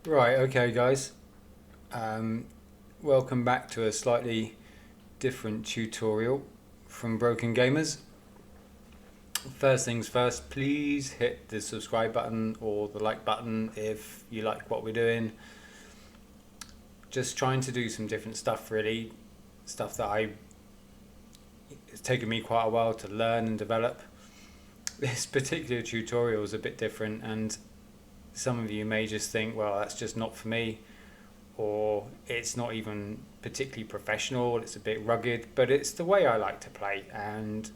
Right, okay, guys. Um, Welcome back to a slightly different tutorial from Broken Gamers. First things first, please hit the subscribe button or the like button if you like what we're doing. Just trying to do some different stuff, really. Stuff that it's taken me quite a while to learn and develop. This particular tutorial is a bit different, and some of you may just think, well, that's just not for me, or it's not even particularly professional, it's a bit rugged, but it's the way I like to play, and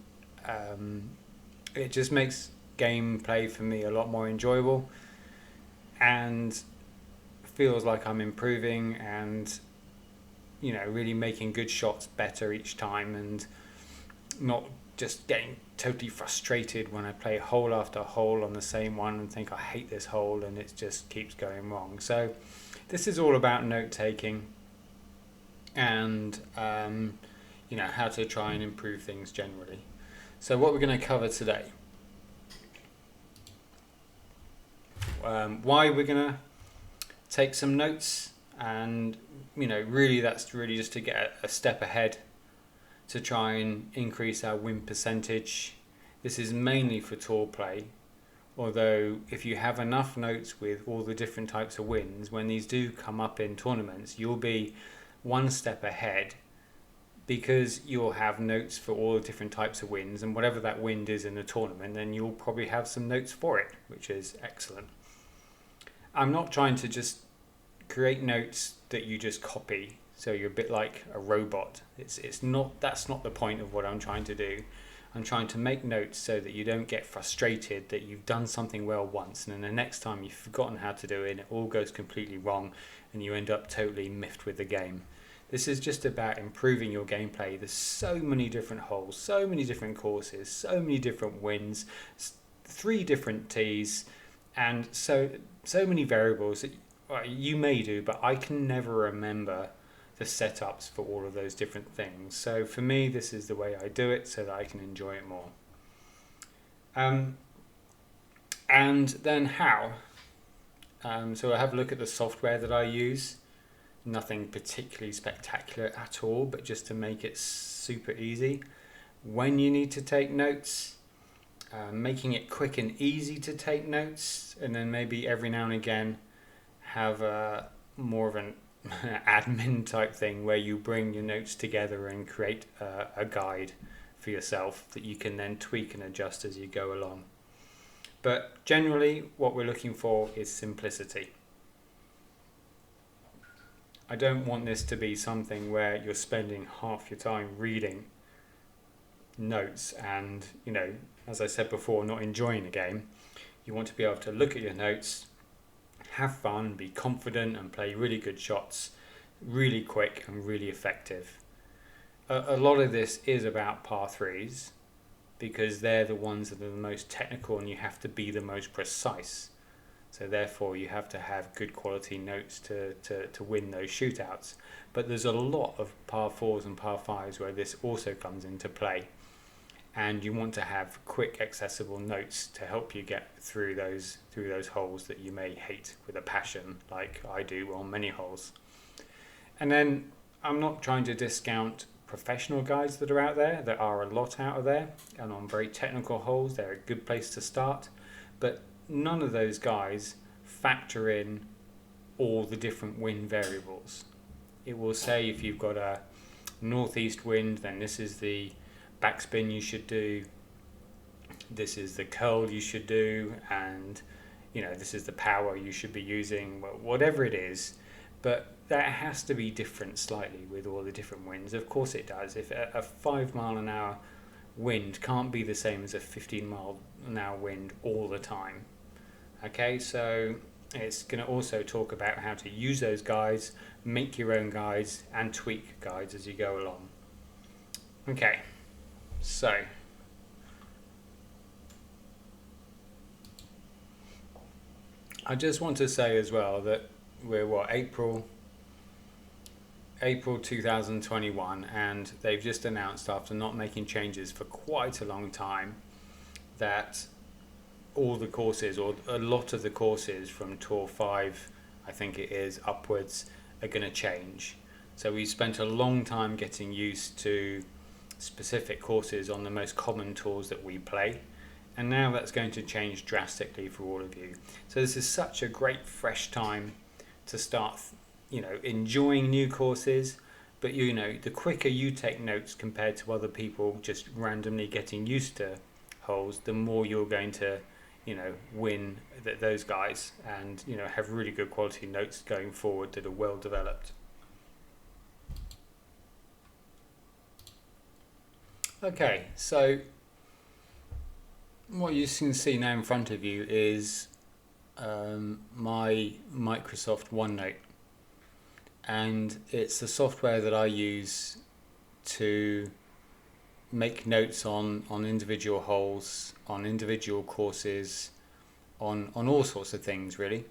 it just makes gameplay for me a lot more enjoyable and feels like I'm improving and really making good shots better each time, and not just getting totally frustrated when I play hole after hole on the same one and think I hate this hole and it just keeps going wrong. So this is all about note taking and how to try and improve things generally. So what we're going to cover today, why we're going to take some notes, and really that's really just to get a step ahead to try and increase our win percentage. This is mainly for tour play, although if you have enough notes with all the different types of wins, when these do come up in tournaments, you'll be one step ahead because you'll have notes for all the different types of wins, and whatever that wind is in the tournament, then you'll probably have some notes for it, which is excellent. I'm not trying to just create notes that you just copy, so you're a bit like a robot. It's not, that's not the point of what I'm trying to do. I'm trying to make notes so that you don't get frustrated that you've done something well once and then the next time you've forgotten how to do it and it all goes completely wrong and you end up totally miffed with the game. This is just about improving your gameplay. There's so many different holes, so many different courses, so many different wins, 3 different tees, and so many variables that you may do, but I can never remember the setups for all of those different things. So for me, this is the way I do it so that I can enjoy it more. And then how? So I have a look at the software that I use. Nothing particularly spectacular at all, but just to make it super easy. When you need to take notes, making it quick and easy to take notes, and then maybe every now and again have more of an admin type thing where you bring your notes together and create a guide for yourself that you can then tweak and adjust as you go along. But generally what we're looking for is simplicity. I don't want this to be something where you're spending half your time reading notes and, as I said before, not enjoying the game. You want to be able to look at your notes, have fun, be confident and play really good shots, really quick and really effective. A lot of this is about par 3s because they're the ones that are the most technical and you have to be the most precise. So therefore you have to have good quality notes to win those shootouts. But there's a lot of par 4s and par 5s where this also comes into play. And you want to have quick accessible notes to help you get through those holes that you may hate with a passion, like I do on many holes. And then I'm not trying to discount professional guides that are out there. There are a lot out there, and on very technical holes they're a good place to start, but none of those guys factor in all the different wind variables. It will say if you've got a northeast wind, then this is the backspin you should do, this is the curl you should do, and this is the power you should be using, whatever it is. But that has to be different slightly with all the different winds. Of course it does. If a 5 mile an hour wind can't be the same as a 15 mile an hour wind all the time. Okay, so it's going to also talk about how to use those guides, make your own guides and tweak guides as you go along. Okay. So, I just want to say as well that we're April 2021, and they've just announced, after not making changes for quite a long time, that all the courses, or a lot of the courses from Tour 5, I think it is, upwards, are going to change. So we spent a long time getting used to specific courses on the most common tours that we play, and now that's going to change drastically for all of you. So this is such a great fresh time to start, enjoying new courses. But the quicker you take notes compared to other people just randomly getting used to holes, the more you're going to win those guys, and have really good quality notes going forward that are well developed. Okay, so what you can see now in front of you is my Microsoft OneNote, and it's the software that I use to make notes on individual holes, on individual courses, on all sorts of things really.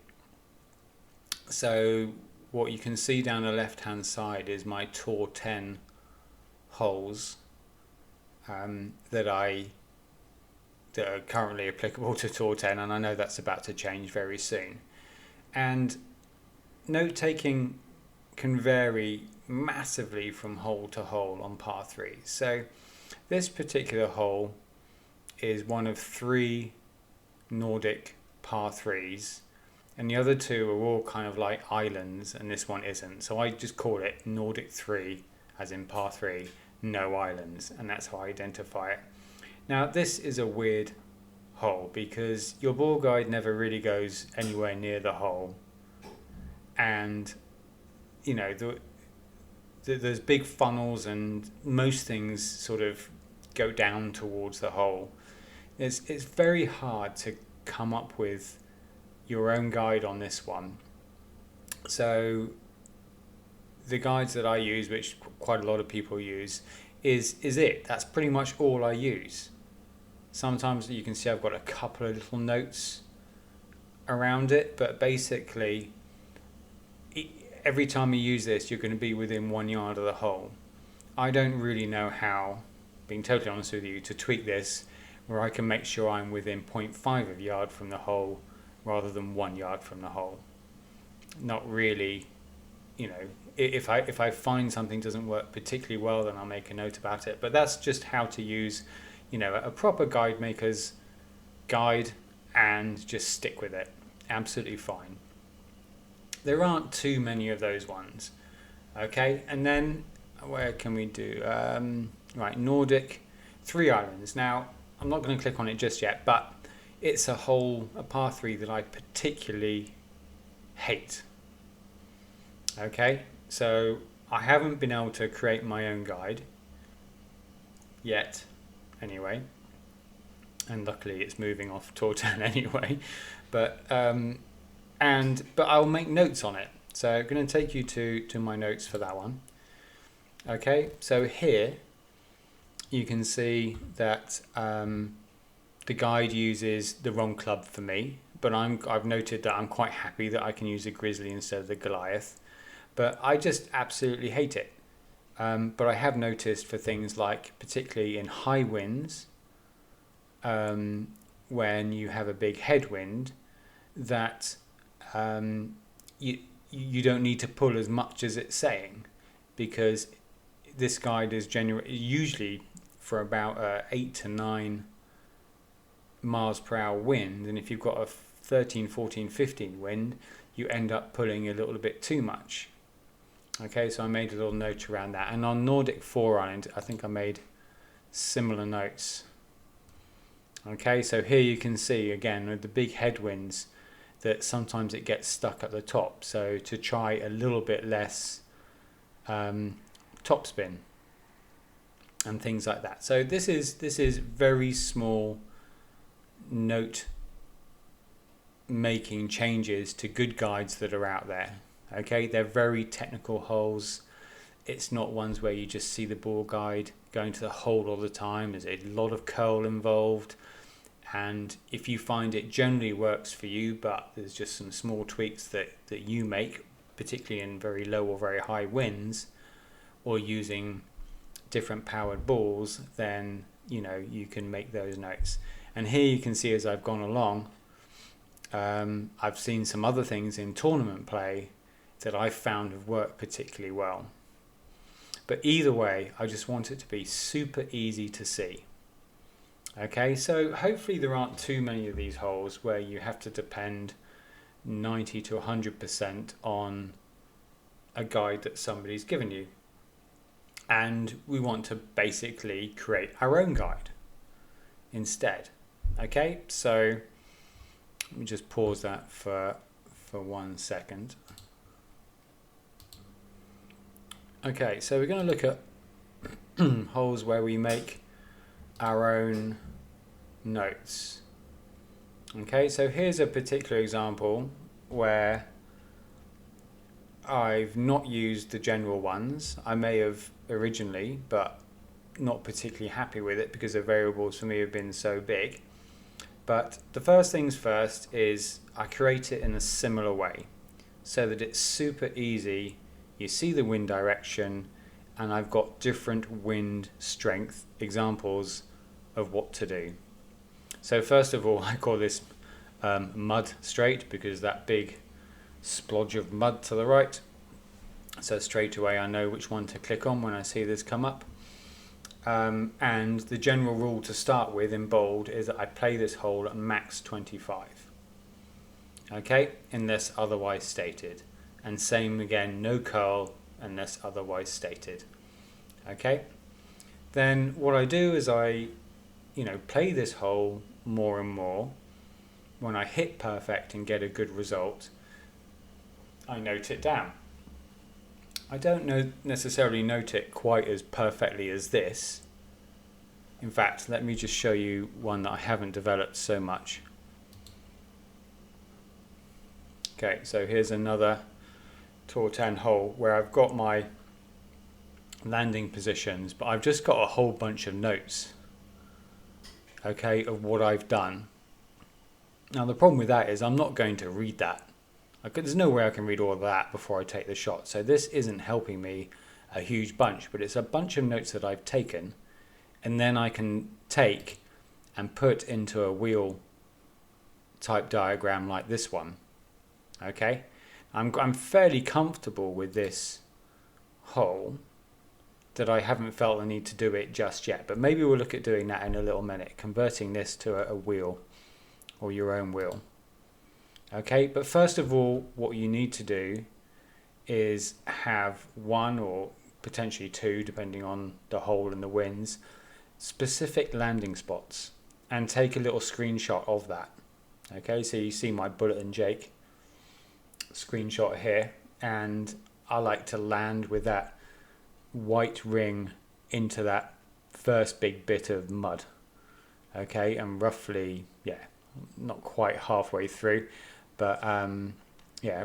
So what you can see down the left hand side is my Tour 10 holes that are currently applicable to Tour 10, and I know that's about to change very soon. And note taking can vary massively from hole to hole on par 3. So this particular hole is one of 3 Nordic par 3s, and the other 2 are all kind of like islands, and this one isn't. So I just call it Nordic 3, as in par 3, no islands, and that's how I identify it. Now this is a weird hole because your ball guide never really goes anywhere near the hole, and there's big funnels, and most things sort of go down towards the hole. It's very hard to come up with your own guide on this one. So the guides that I use, which quite a lot of people use, is it. That's pretty much all I use. Sometimes you can see I've got a couple of little notes around it, but basically every time you use this, you're going to be within 1 yard of the hole. I don't really know how, being totally honest with you, to tweak this where I can make sure I'm within 0.5 of a yard from the hole rather than 1 yard from the hole. Not really, if I find something doesn't work particularly well, then I'll make a note about it. But that's just how to use, a proper guide maker's guide, and just stick with it. Absolutely fine. There aren't too many of those ones. Okay, and then where can we do? Right, Nordic 3 islands. Now, I'm not going to click on it just yet, but it's a par 3 that I particularly hate. Okay, so I haven't been able to create my own guide yet, anyway, and luckily it's moving off Tour 10 anyway, but I'll make notes on it. So I'm going to take you to my notes for that one. Okay, so here you can see that the guide uses the wrong club for me, but I've noted that I'm quite happy that I can use a Grizzly instead of the Goliath, but I just absolutely hate it. But I have noticed for things like, particularly in high winds, when you have a big headwind, that you don't need to pull as much as it's saying, because this guide is usually for about 8 to 9 miles per hour wind, and if you've got a 13, 14, 15 wind, you end up pulling a little bit too much. Okay, so I made a little note around that, and on Nordic 4 Island I think I made similar notes. Okay, so here you can see again with the big headwinds that sometimes it gets stuck at the top, so to try a little bit less topspin and things like that. So this is very small note making changes to good guides that are out there. Okay, they're very technical holes. It's not ones where you just see the ball guide going to the hole all the time. There's a lot of curl involved, and if you find it generally works for you, but there's just some small tweaks that you make, particularly in very low or very high winds, or using different powered balls, then you can make those notes. And here you can see as I've gone along, I've seen some other things in tournament play that I've found have worked particularly well. But either way, I just want it to be super easy to see. Okay, so hopefully there aren't too many of these holes where you have to depend 90 to 100% on a guide that somebody's given you. And we want to basically create our own guide instead. Okay, so let me just pause that for 1 second. Okay, so we're going to look at holes where we make our own notes. Okay, so here's a particular example where I've not used the general ones. I may have originally, but not particularly happy with it because the variables for me have been so big. But the first things first is I create it in a similar way so that it's super easy. You see the wind direction, and I've got different wind strength examples of what to do. So first of all, I call this mud straight because that big splodge of mud to the right. So straight away I know which one to click on when I see this come up. And the general rule to start with in bold is that I play this hole at max 25. Okay, unless otherwise stated. And same again, no curl unless otherwise stated. Okay, then what I do is I play this hole more and more. When I hit perfect and get a good result, I note it down. I don't necessarily note it quite as perfectly as this. In fact, let me just show you one that I haven't developed so much. Okay, so here's another Tour 10 hole where I've got my landing positions, but I've just got a whole bunch of notes, okay, of what I've done. Now the problem with that is I'm not going to read that. There's no way I can read all of that before I take the shot. So this isn't helping me a huge bunch, but it's a bunch of notes that I've taken, and then I can take and put into a wheel type diagram like this one. Okay, I'm fairly comfortable with this hole that I haven't felt the need to do it just yet, but maybe we'll look at doing that in a little minute, converting this to a wheel or your own wheel. Okay, but first of all, what you need to do is have one or potentially two, depending on the hole and the winds, specific landing spots, and take a little screenshot of that. Okay, so you see my Bullet and Jake screenshot here, and I like to land with that white ring into that first big bit of mud. Okay, and roughly, not quite halfway through, but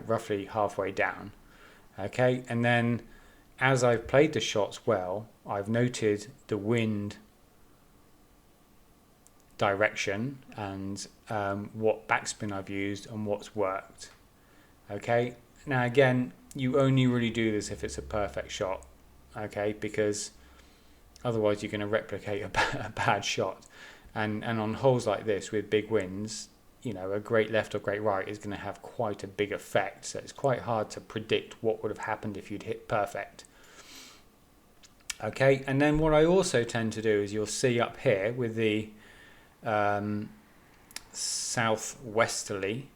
roughly halfway down. Okay, and then as I've played the shots well, I've noted the wind direction and what backspin I've used and what's worked. Okay, now again, you only really do this if it's a perfect shot, okay, because otherwise you're going to replicate a bad shot. And on holes like this with big winds, a great left or great right is going to have quite a big effect. So it's quite hard to predict what would have happened if you'd hit perfect. Okay, and then what I also tend to do is you'll see up here with the southwesterly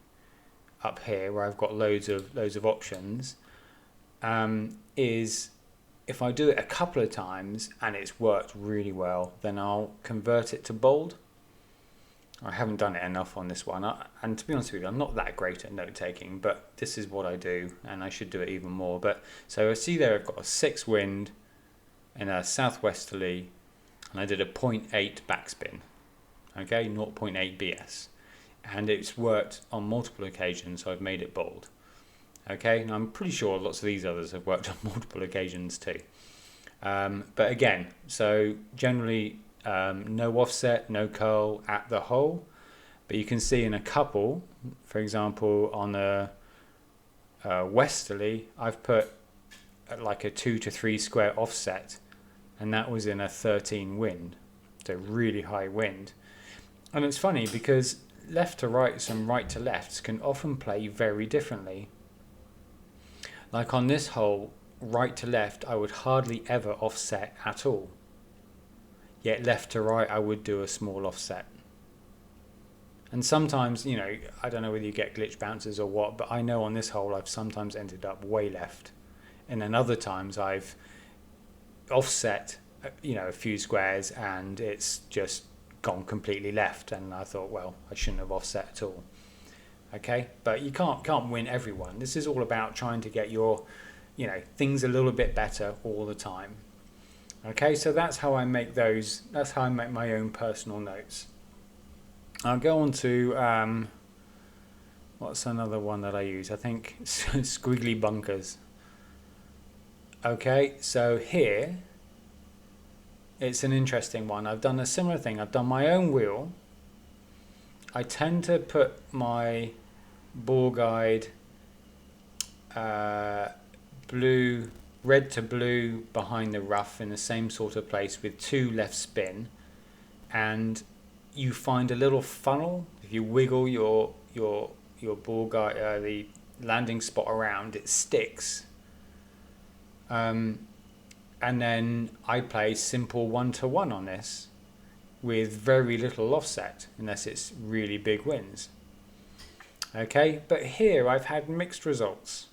up here where I've got loads of options, is if I do it a couple of times and it's worked really well, then I'll convert it to bold. I haven't done it enough on this one, and to be honest with you, I'm not that great at note taking, but this is what I do, and I should do it even more. But so I see there I've got a 6 wind and a southwesterly, and I did a 0.8 backspin, okay, 0.8 BS, and it's worked on multiple occasions, so I've made it bold. Okay, and I'm pretty sure lots of these others have worked on multiple occasions too. But again, so generally no offset, no curl at the hole, but you can see in a couple, for example, on a westerly, I've put like a 2 to 3 square offset, and that was in a 13 wind, so really high wind. And it's funny because left to rights and right to lefts can often play very differently. Like on this hole, right to left, I would hardly ever offset at all. Yet left to right, I would do a small offset. And sometimes, you know, I don't know whether you get glitch bounces or what, but I know on this hole I've sometimes ended up way left. And then other times I've offset, you know, a few squares and it's just gone completely left. And I thought, well, I shouldn't have offset at all. Okay, but you can't win everyone. This is all about trying to get your, you know, things a little bit better all the time. Okay, so that's how I make those. That's how I make my own personal notes. I'll go on to what's another one that I use? I think squiggly bunkers. Okay, so here it's an interesting one. I've done a similar thing. I've done my own wheel. I tend to put my ball guide red to blue behind the rough in the same sort of place with 2 left spin, and you find a little funnel. If you wiggle your ball guide, the landing spot around, it sticks. And then I play simple 1-to-1 on this with very little offset, unless it's really big wins. Okay, but here I've had mixed results.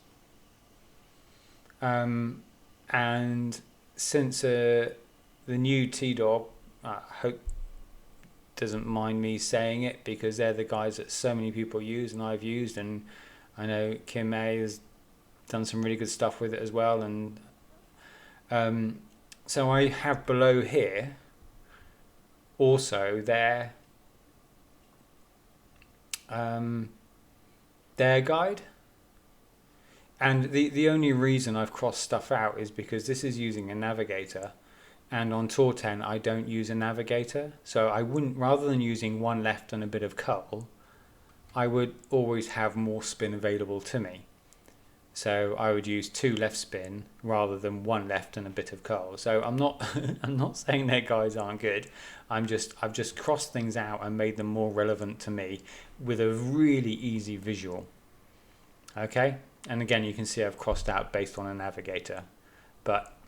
And since the new T-Dog, I hope doesn't mind me saying it, because they're the guys that so many people use and I've used, and I know Kim A has done some really good stuff with it as well. And so I have below here also their guide, and the only reason I've crossed stuff out is because this is using a navigator, and on Tour 10 I don't use a navigator, so I wouldn't, rather than using 1 left and a bit of curl, I would always have more spin available to me. So I would use 2 left spin rather than 1 left and a bit of curl. So I'm not saying their guides aren't good. I've just crossed things out and made them more relevant to me with a really easy visual. Okay, and again you can see I've crossed out based on a navigator,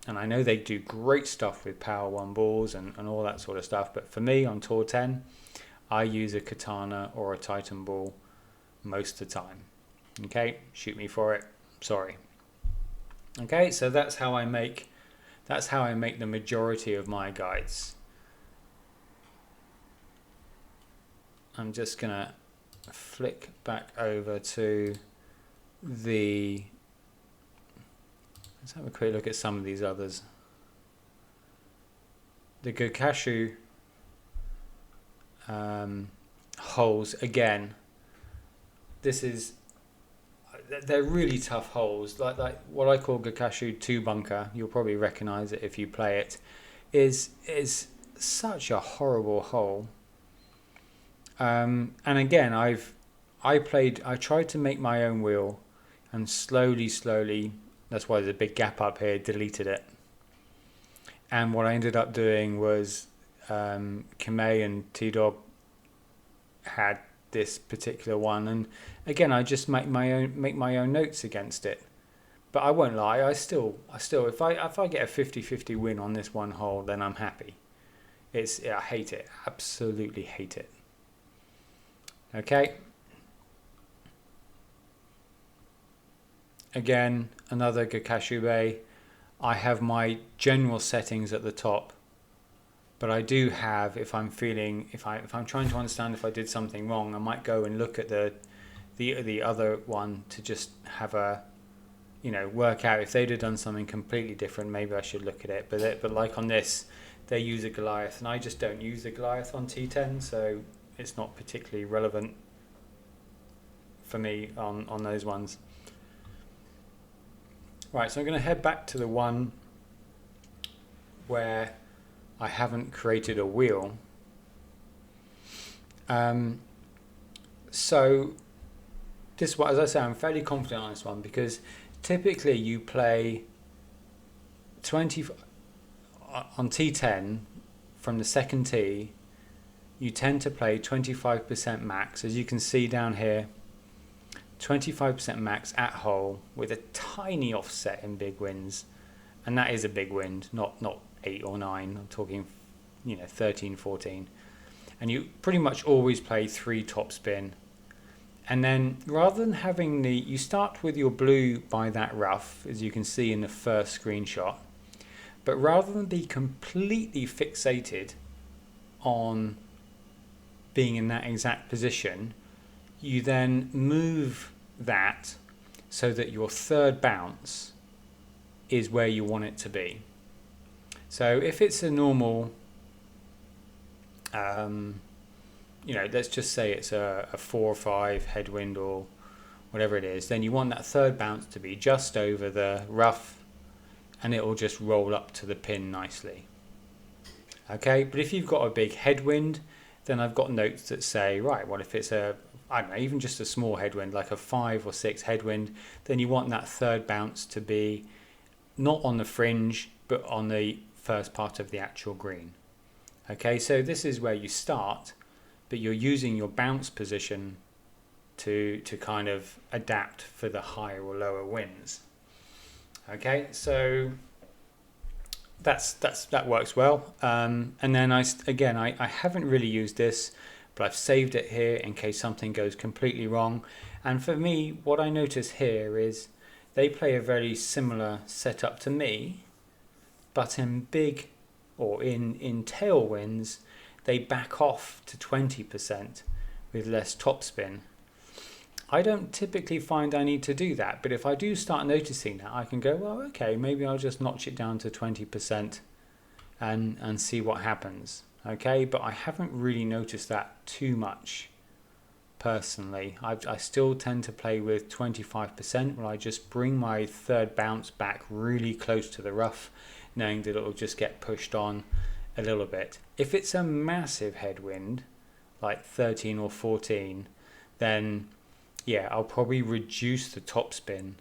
and I know they do great stuff with Power 1 balls and all that sort of stuff. But for me on Tour 10, I use a Katana or a Titan ball most of the time. Okay, shoot me for it. Sorry. Okay, so that's how I make the majority of my guides. I'm just gonna flick back over to let's have a quick look at some of these others. The Gokashu holes, again, they're really tough holes. Like what I call Gokashu 2 bunker, you'll probably recognize it if you play it, is such a horrible hole. And again, I tried to make my own wheel, and slowly, that's why there's a big gap up here, deleted it. And what I ended up doing was Kame and T-Dog had this particular one, and again I just make my own notes against it. But I won't lie, I still if I get a 50-50 win on this one hole, then I'm happy. I hate it, absolutely hate it. Okay, again another Gokashu Bay. I have my general settings at the top, but I do have, if I'm trying to understand if I did something wrong, I might go and look at the other one to just have a, work out if they'd have done something completely different. Maybe I should look at it. But like on this, they use a Goliath, and I just don't use the Goliath on T10, so it's not particularly relevant for me on those ones. Right, so I'm going to head back to the one where I haven't created a wheel. So this one, as I say, I'm fairly confident on this one, because typically you play 20 on T10 from the second tee. you tend to play 25% max, as you can see down here, 25% max at hole with a tiny offset in big winds, and that is a big wind, not 8 or 9. I'm talking, 13, 14, and you pretty much always play 3 topspin. And then rather than having you start with your blue by that rough, as you can see in the first screenshot, but rather than be completely fixated on being in that exact position, you then move that so that your third bounce is where you want it to be. So if it's a normal, let's just say it's a 4 or 5 headwind or whatever it is, then you want that third bounce to be just over the rough, and it will just roll up to the pin nicely. Okay, but if you've got a big headwind, then I've got notes that say, right, well, if it's even just a small headwind, like a 5 or 6 headwind, then you want that third bounce to be not on the fringe, but on the first part of the actual green. Okay, so this is where you start, but you're using your bounce position to kind of adapt for the higher or lower winds. Okay, so that works well. And then I haven't really used this, but I've saved it here in case something goes completely wrong. And for me, what I notice here is they play a very similar setup to me, but in big or in tailwinds, they back off to 20% with less topspin. I don't typically find I need to do that, but if I do start noticing that, I can go, well, okay, maybe I'll just notch it down to 20% and see what happens. Okay, but I haven't really noticed that too much personally. I still tend to play with 25%, where I just bring my third bounce back really close to the rough, knowing that it'll just get pushed on a little bit. If it's a massive headwind, like 13 or 14, then yeah, I'll probably reduce the topspin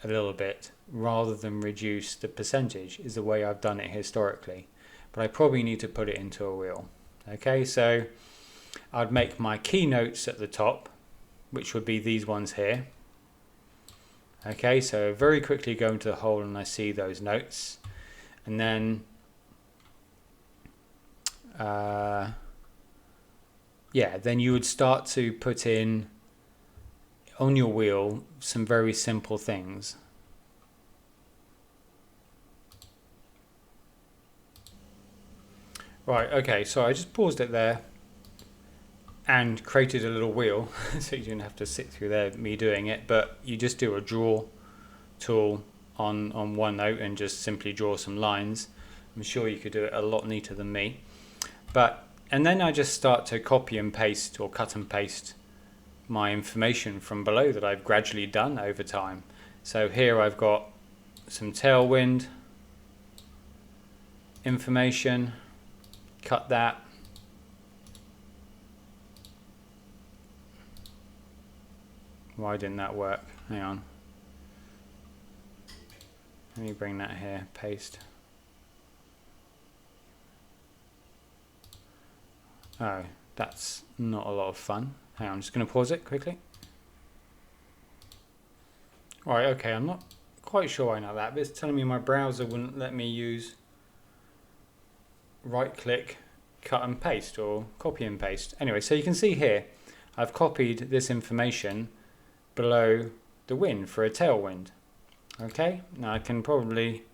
a little bit rather than reduce the percentage, is the way I've done it historically. But I probably need to put it into a wheel. Okay, so I'd make my keynotes at the top, which would be these ones here. Okay, so very quickly go into the hole and I see those notes. And then then you would start to put in on your wheel some very simple things. Right, okay, so I just paused it there and created a little wheel so you didn't have to sit through there me doing it, but you just do a draw tool on one note and just simply draw some lines. I'm sure you could do it a lot neater than me. And then I just start to copy and paste or cut and paste my information from below that I've gradually done over time. So here I've got some tailwind information, cut that. Why didn't that work? Hang on. Let me bring that here, paste. Oh, that's not a lot of fun. Hang on, I'm just going to pause it quickly. Right, okay, I'm not quite sure I know that, but it's telling me my browser wouldn't let me use right click, cut and paste, or copy and paste. Anyway, so you can see here, I've copied this information below the wind for a tailwind. Okay, now I can probably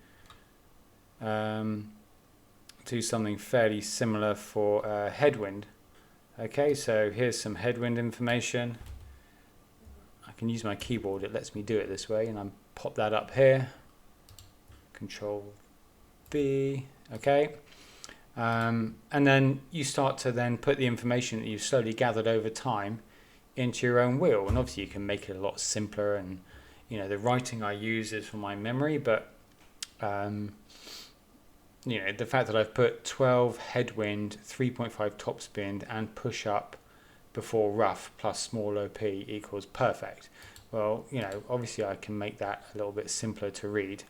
do something fairly similar for a headwind. Okay, so here's some headwind information. I can use my keyboard, it lets me do it this way, and I pop that up here. Control B, okay. And then you start to then put the information that you've slowly gathered over time into your own wheel, and obviously you can make it a lot simpler, and the writing I use is from my memory, but the fact that I've put 12 headwind, 3.5 topspin and push up before rough plus small OP equals perfect. Well, obviously I can make that a little bit simpler to read.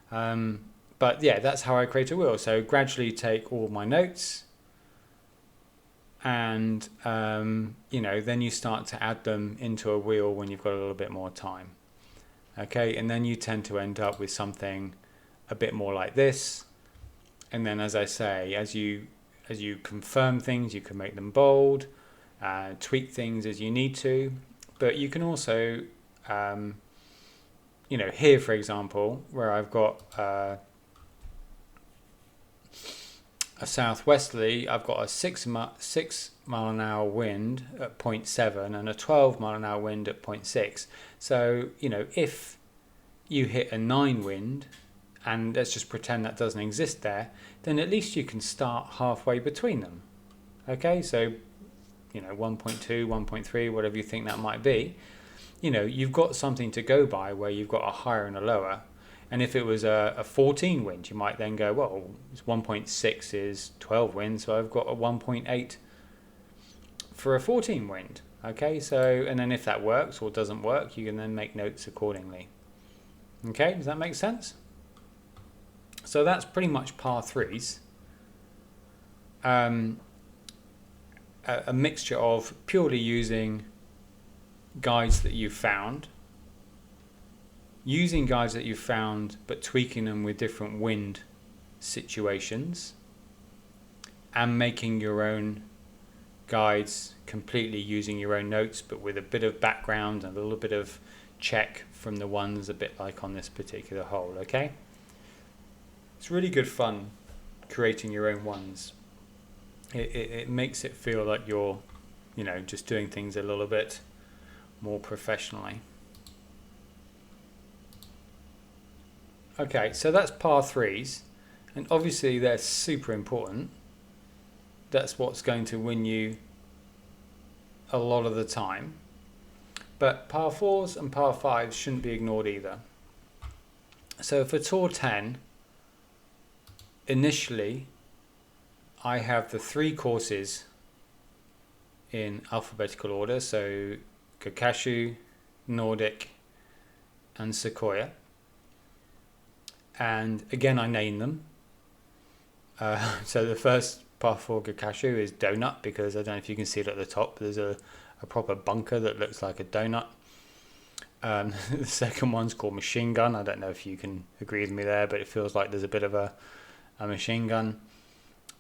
But yeah, that's how I create a wheel. So gradually take all my notes, and then you start to add them into a wheel when you've got a little bit more time. Okay, and then you tend to end up with something a bit more like this. And then, as I say, as you confirm things, you can make them bold, tweak things as you need to, but you can also here, for example, where I've got a southwesterly, I've got a 6 mile an hour wind at 0.7 and a 12 mile an hour wind at 0.6. So, if you hit a 9 wind, and let's just pretend that doesn't exist there, then at least you can start halfway between them. Okay, so 1.2, 1.3, whatever you think that might be, you've got something to go by where you've got a higher and a lower. And if it was a 14 wind, you might then go, well, 1.6 is 12 winds, so I've got a 1.8 for a 14 wind. Okay, so, and then if that works or doesn't work, you can then make notes accordingly. Okay, does that make sense? So that's pretty much par threes. A mixture of purely using guides that you've found, using guides that you've found but tweaking them with different wind situations, and making your own guides completely using your own notes but with a bit of background and a little bit of check from the ones, a bit like on this particular hole. Okay, it's really good fun creating your own ones. It makes it feel like you're just doing things a little bit more professionally. Okay, so that's par threes, and obviously they're super important. That's what's going to win you a lot of the time. But par fours and par fives shouldn't be ignored either. So for Tour 10, initially I have the 3 courses in alphabetical order, so Gakashu, Nordic and Sequoia. And again, I name them. So the first par 4 Gakashu is Donut, because I don't know if you can see it at the top, there's a proper bunker that looks like a donut. The second one's called Machine Gun. I don't know if you can agree with me there, but it feels like there's a bit of a machine gun.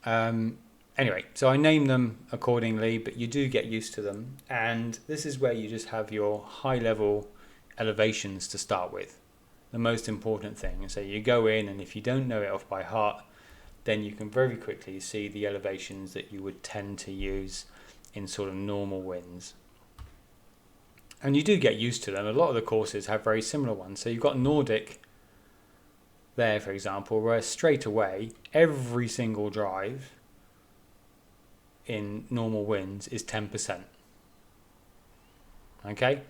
Anyway, so I name them accordingly, but you do get used to them. And this is where you just have your high level elevations to start with. The most important thing. So you go in, and if you don't know it off by heart, then you can very quickly see the elevations that you would tend to use in sort of normal winds. And you do get used to them. A lot of the courses have very similar ones. So you've got Nordic there, for example, where straight away every single drive in normal winds is 10%. Okay?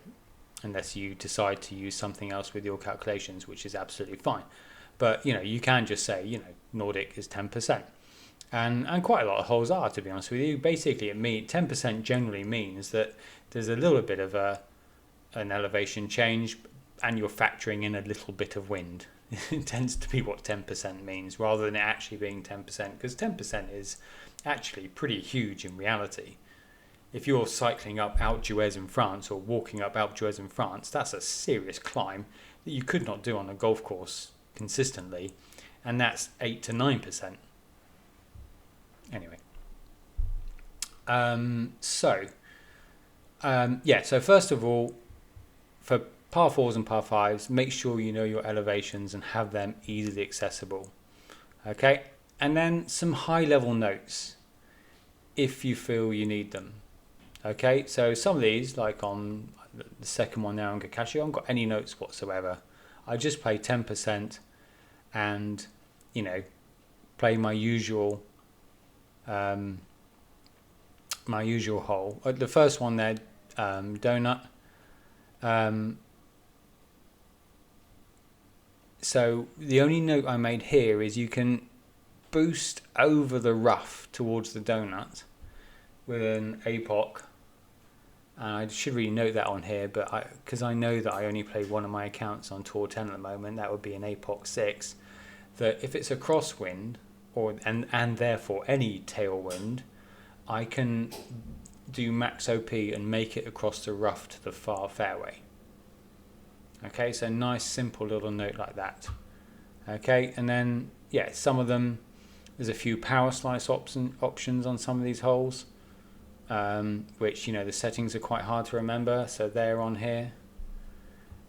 Unless you decide to use something else with your calculations, which is absolutely fine. But, you can just say, Nordic is 10%. And quite a lot of holes are, to be honest with you. Basically, 10% generally means that there's a little bit of an elevation change, and you're factoring in a little bit of wind. It tends to be what 10% means, rather than it actually being 10%, because 10% is actually pretty huge in reality. If you're cycling up Alpe d'Huez in France, or walking up Alpe d'Huez in France, that's a serious climb that you could not do on a golf course consistently, and that's 8 to 9%. Anyway, so first of all, for par 4s and par 5s, make sure you know your elevations and have them easily accessible. Okay, and then some high level notes if you feel you need them. Okay, so some of these, like on the second one now on Gakashu, I haven't got any notes whatsoever. I just play 10% and, play my usual hole. The first one there, Donut. So the only note I made here is you can boost over the rough towards the donut with an APOC. And I should really note that on here, but because I know that I only play one of my accounts on Tour 10 at the moment, that would be an APOC 6, that if it's a crosswind, and therefore any tailwind, I can do max OP and make it across the rough to the far fairway. Okay, so nice simple little note like that. Okay, and then yeah, some of them, there's a few power slice options on some of these holes, which, you know, the settings are quite hard to remember, so they're on here,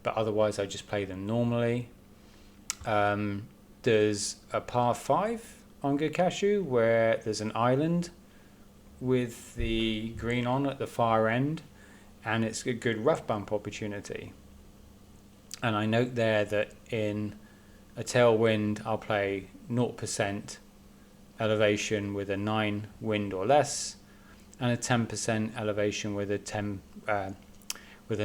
but otherwise I just play them normally. There's a par 5 on Gucashu where there's an island with the green on at the far end, and it's a good rough bump opportunity. And I note there that in a tailwind I'll play 0% elevation with a 9 wind or less, and a 10% elevation with a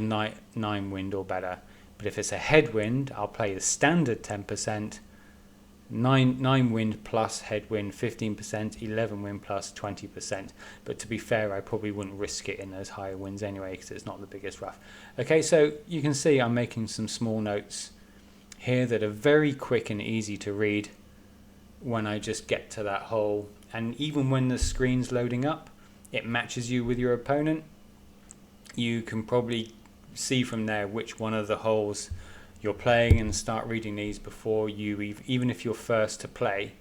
9 wind or better. But if it's a headwind, I'll play the standard 10%, 9 wind plus headwind 15%, 11 wind plus 20%. But to be fair, I probably wouldn't risk it in those higher winds anyway, because it's not the biggest rough. Okay, so you can see I'm making some small notes here that are very quick and easy to read when I just get to that hole. And even when the screen's loading up, it matches you with your opponent. You can probably see from there which one of the holes you're playing and start reading these before you even if you're first to play,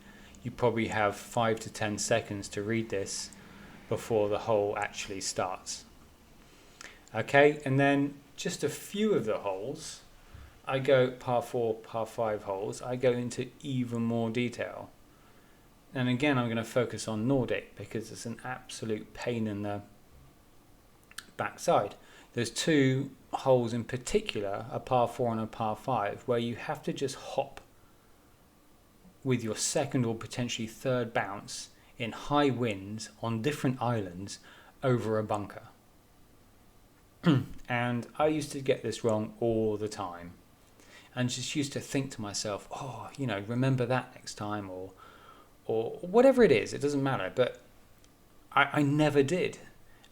you probably have 5 to 10 seconds to read this before the hole actually starts. Okay, and then just a few of the holes, I go par 4, par 5 holes, I go into even more detail. And again, I'm going to focus on Nordic because it's an absolute pain in the backside. There's 2 holes in particular, a par 4 and a par 5, where you have to just hop with your second or potentially third bounce in high winds on different islands over a bunker. And I used to get this wrong all the time, and just used to think to myself, oh, you know, remember that next time, or whatever it is, it doesn't matter. But I never did.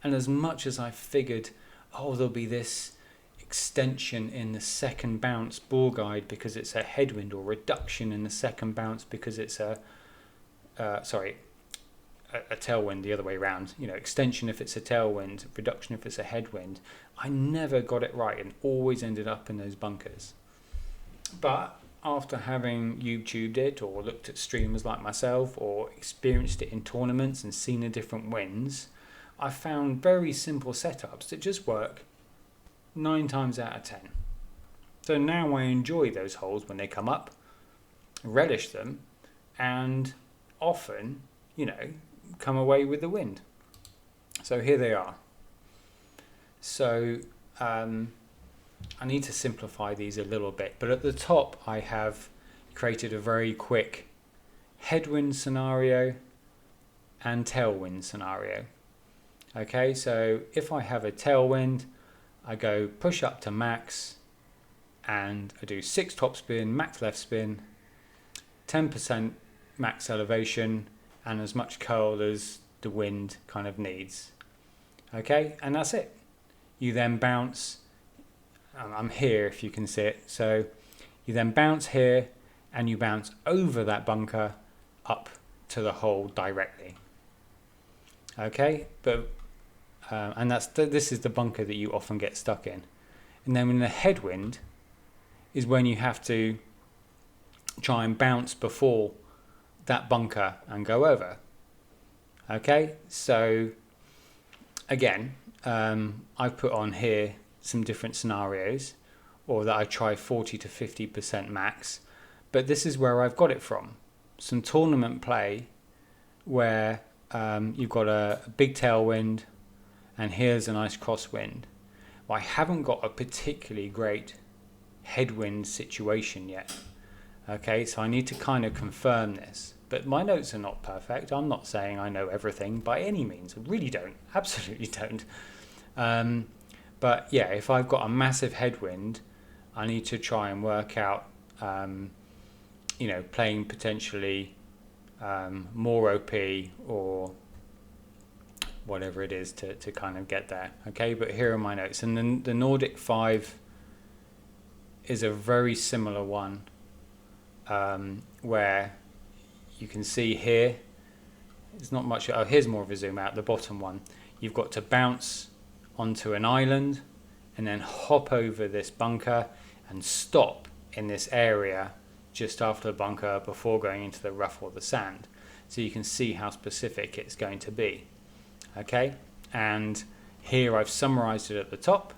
And as much as I figured, oh, there'll be this extension in the second bounce ball guide because it's a headwind, or reduction in the second bounce because it's a tailwind, the other way around, you know, extension if it's a tailwind, reduction if it's a headwind, I never got it right and always ended up in those bunkers. But after having YouTubed it, or looked at streamers like myself, or experienced it in tournaments and seen the different wins, I found very simple setups that just work 9 times out of 10. So now I enjoy those holes when they come up, relish them, and often, you know, come away with the wind. So here they are. So I need to simplify these a little bit, but at the top I have created a very quick headwind scenario and tailwind scenario. Okay, so if I have a tailwind, I go push up to max, and I do 6 topspin, max left spin, 10% max elevation, and as much curl as the wind kind of needs. Okay, and that's it. You then bounce, I'm here if you can see it, so you then bounce here, and you bounce over that bunker up to the hole directly. Okay, but and this is the bunker that you often get stuck in. And then in the headwind is when you have to try and bounce before that bunker and go over. Okay, so again, I've put on here some different scenarios, or that I try 40 to 50% max, but this is where I've got it from. Some tournament play where you've got a big tailwind, and here's a nice crosswind. Well, I haven't got a particularly great headwind situation yet. Okay, so I need to kind of confirm this. But my notes are not perfect. I'm not saying I know everything by any means. I really don't. Absolutely don't. But yeah, if I've got a massive headwind, I need to try and work out, you know, playing potentially more OP or whatever it is to kind of get there. Okay, but here are my notes. And then the Nordic 5 is a very similar one, where you can see here it's not much. Oh, here's more of a zoom out. The bottom one, you've got to bounce onto an island and then hop over this bunker and stop in this area just after the bunker before going into the rough or the sand. So you can see how specific it's going to be. Okay, and here I've summarized it at the top.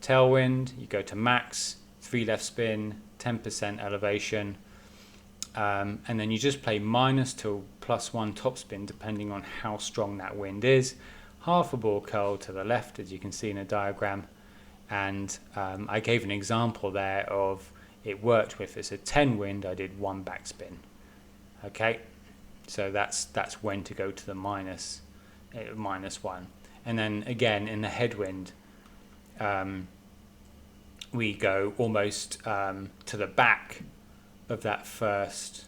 Tailwind, you go to max, 3 left spin, 10% elevation, and then you just play minus to +1 topspin depending on how strong that wind is. Half a ball curl to the left, as you can see in a diagram, and I gave an example there of it worked with it's a 10 wind, I did 1 backspin. Okay, so that's when to go to the -1. And then again in the headwind, we go almost to the back of that first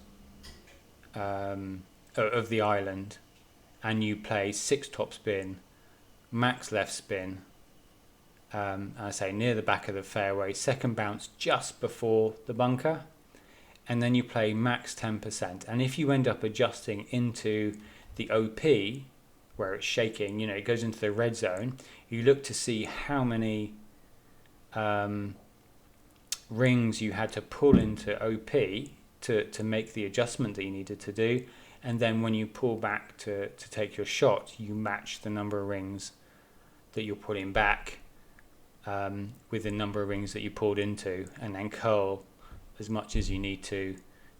of the island, and you play 6 topspin, max left spin, I say near the back of the fairway, second bounce just before the bunker, and then you play max 10%. And if you end up adjusting into the OP where it's shaking, you know, it goes into the red zone, you look to see how many rings you had to pull into OP to make the adjustment that you needed to do, and then when you pull back to take your shot, you match the number of rings that you're pulling back with the number of rings that you pulled into, and then curl as much as you need to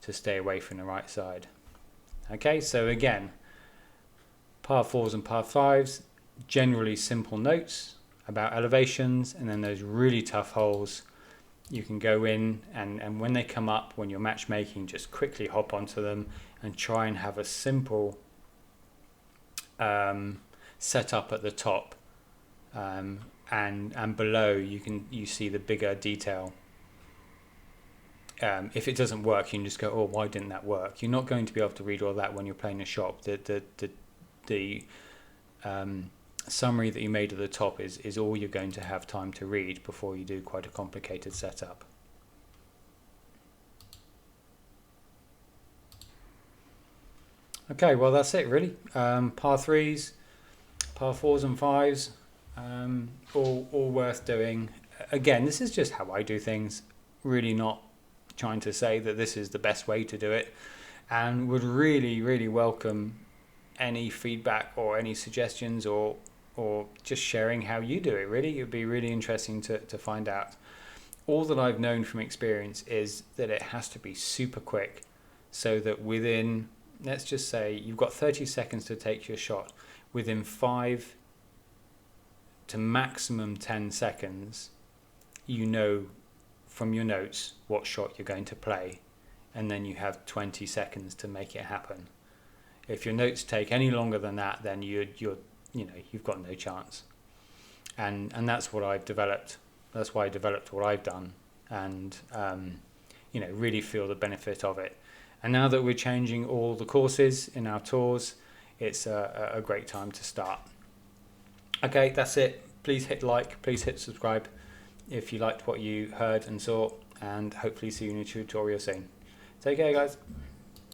stay away from the right side. Okay, so again, par 4s and par 5s, generally simple notes about elevations, and then those really tough holes you can go in and when they come up, when you're matchmaking, just quickly hop onto them and try and have a simple setup at the top, and below you see the bigger detail. If it doesn't work, you can just go, oh, why didn't that work? You're not going to be able to read all that when you're playing a shop. The summary that you made at the top is all you're going to have time to read before you do quite a complicated setup. Okay, well that's it really. Par 3s, par 4s and 5s, all worth doing. Again, this is just how I do things, really not trying to say that this is the best way to do it, and would really welcome any feedback or any suggestions or just sharing how you do it. Really, it'd be really interesting to find out. All that I've known from experience is that it has to be super quick, so that within, let's just say you've got 30 seconds to take your shot, within 5 to maximum 10 seconds you know from your notes what shot you're going to play, and then you have 20 seconds to make it happen. If your notes take any longer than that, then you've got no chance. And that's what I've developed. That's why I developed what I've done, and really feel the benefit of it. And now that we're changing all the courses in our tours, it's a great time to start. Okay, that's it. Please hit like, please hit subscribe if you liked what you heard and saw, and hopefully see you in a tutorial soon. Take care, guys.